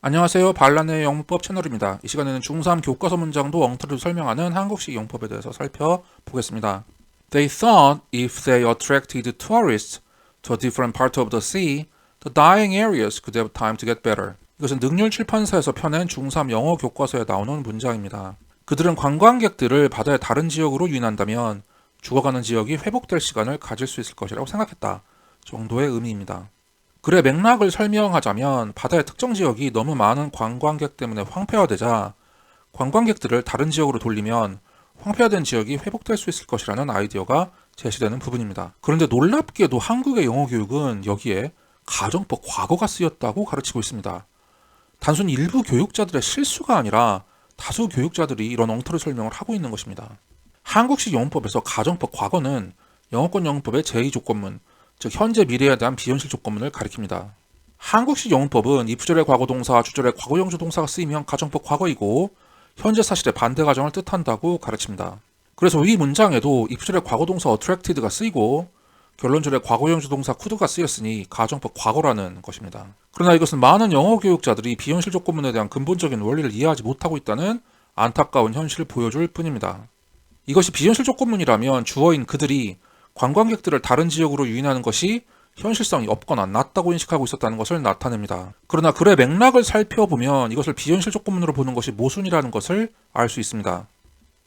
안녕하세요. 발란의 영문법 채널입니다. 이 시간에는 중3 교과서 문장도 엉터리로 설명하는 한국식 영법에 대해서 살펴보겠습니다. They thought if they attracted tourists to a different part of the sea, the dying areas could have time to get better. 이것은 능률 출판사에서 펴낸 중3 영어 교과서에 나오는 문장입니다. 그들은 관광객들을 바다의 다른 지역으로 유인한다면 죽어가는 지역이 회복될 시간을 가질 수 있을 것이라고 생각했다 정도의 의미입니다. 글의 맥락을 설명하자면 바다의 특정 지역이 너무 많은 관광객 때문에 황폐화되자 관광객들을 다른 지역으로 돌리면 황폐화된 지역이 회복될 수 있을 것이라는 아이디어가 제시되는 부분입니다. 그런데 놀랍게도 한국의 영어 교육은 여기에 가정법 과거가 쓰였다고 가르치고 있습니다. 단순히 일부 교육자들의 실수가 아니라 다수 교육자들이 이런 엉터리 설명을 하고 있는 것입니다. 한국식 영어법에서 가정법 과거는 영어권 영어법의 제2조건문, 즉 현재 미래에 대한 비현실 조건문을 가리킵니다. 한국식 영문법은 이프절의 과거동사, 주절의 과거형주 동사가 쓰이면 가정법 과거이고 현재 사실의 반대 가정을 뜻한다고 가르칩니다. 그래서 이 문장에도 이프절의 과거동사 attracted가 쓰이고 결론절의 과거형주 동사 could가 쓰였으니 가정법 과거라는 것입니다. 그러나 이것은 많은 영어 교육자들이 비현실 조건문에 대한 근본적인 원리를 이해하지 못하고 있다는 안타까운 현실을 보여줄 뿐입니다. 이것이 비현실 조건문이라면 주어인 그들이 관광객들을 다른 지역으로 유인하는 것이 현실성이 없거나 낮다고 인식하고 있었다는 것을 나타냅니다. 그러나 글의 맥락을 살펴보면 이것을 비현실 조건문으로 보는 것이 모순이라는 것을 알 수 있습니다.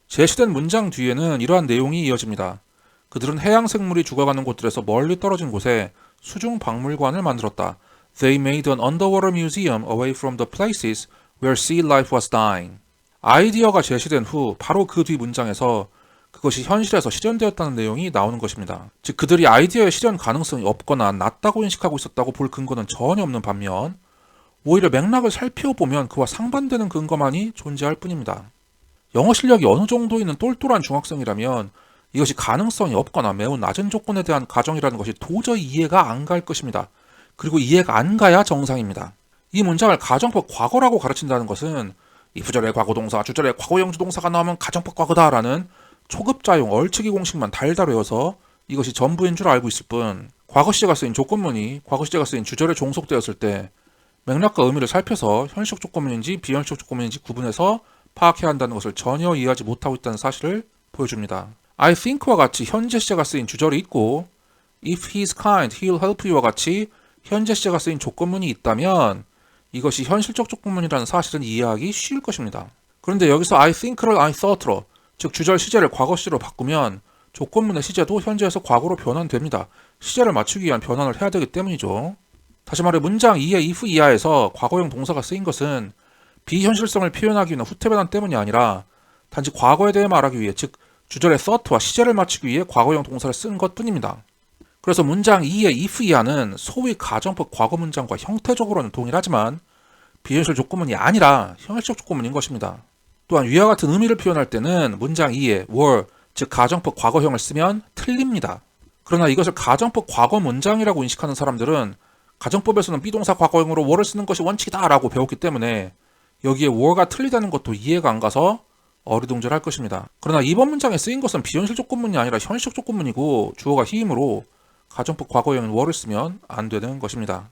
제시된 문장 뒤에는 이러한 내용이 이어집니다. 그들은 해양 생물이 죽어가는 곳들에서 멀리 떨어진 곳에 수중 박물관을 만들었다. They made an underwater museum away from the places where sea life was dying. 아이디어가 제시된 후 바로 그 뒤 문장에서 그것이 현실에서 실현되었다는 내용이 나오는 것입니다. 즉 그들이 아이디어의 실현 가능성이 없거나 낮다고 인식하고 있었다고 볼 근거는 전혀 없는 반면 오히려 맥락을 살펴보면 그와 상반되는 근거만이 존재할 뿐입니다. 영어 실력이 어느 정도이는 똘똘한 중학생이라면 이것이 가능성이 없거나 매우 낮은 조건에 대한 가정이라는 것이 도저히 이해가 안 갈 것입니다. 그리고 이해가 안 가야 정상입니다. 이 문장을 가정법 과거라고 가르친다는 것은 이프절의 과거동사, 주절의 과거형주 동사가 나오면 가정법 과거다라는 초급자용 얼치기 공식만 달달 외워서 이것이 전부인 줄 알고 있을 뿐 과거 시제가 쓰인 조건문이 과거 시제가 쓰인 주절에 종속되었을 때 맥락과 의미를 살펴서 현실적 조건문인지 비현실적 조건문인지 구분해서 파악해야 한다는 것을 전혀 이해하지 못하고 있다는 사실을 보여줍니다. I think와 같이 현재 시제가 쓰인 주절이 있고 If he's kind, he'll help you와 같이 현재 시제가 쓰인 조건문이 있다면 이것이 현실적 조건문이라는 사실은 이해하기 쉬울 것입니다. 그런데 여기서 I think를 I thought로 즉 주절 시제를 과거 시제로 바꾸면 조건문의 시제도 현재에서 과거로 변환됩니다. 시제를 맞추기 위한 변환을 해야 되기 때문이죠. 다시 말해 문장 2의 if 이하에서 과거형 동사가 쓰인 것은 비현실성을 표현하기 위한 후태 변환 때문이 아니라 단지 과거에 대해 말하기 위해 즉 주절의 thought와 시제를 맞추기 위해 과거형 동사를 쓴 것 뿐입니다. 그래서 문장 2의 if 이하는 소위 가정법 과거 문장과 형태적으로는 동일하지만 비현실 조건문이 아니라 현실적 조건문인 것입니다. 또한 위와 같은 의미를 표현할 때는 문장 2에 were, 즉 가정법 과거형을 쓰면 틀립니다. 그러나 이것을 가정법 과거 문장이라고 인식하는 사람들은 가정법에서는 비동사 과거형으로 were를 쓰는 것이 원칙이다 라고 배웠기 때문에 여기에 were가 틀리다는 것도 이해가 안 가서 어리둥절할 것입니다. 그러나 이번 문장에 쓰인 것은 비현실 조건문이 아니라 현실적 조건문이고 주어가 he이므로 가정법 과거형인 were를 쓰면 안 되는 것입니다.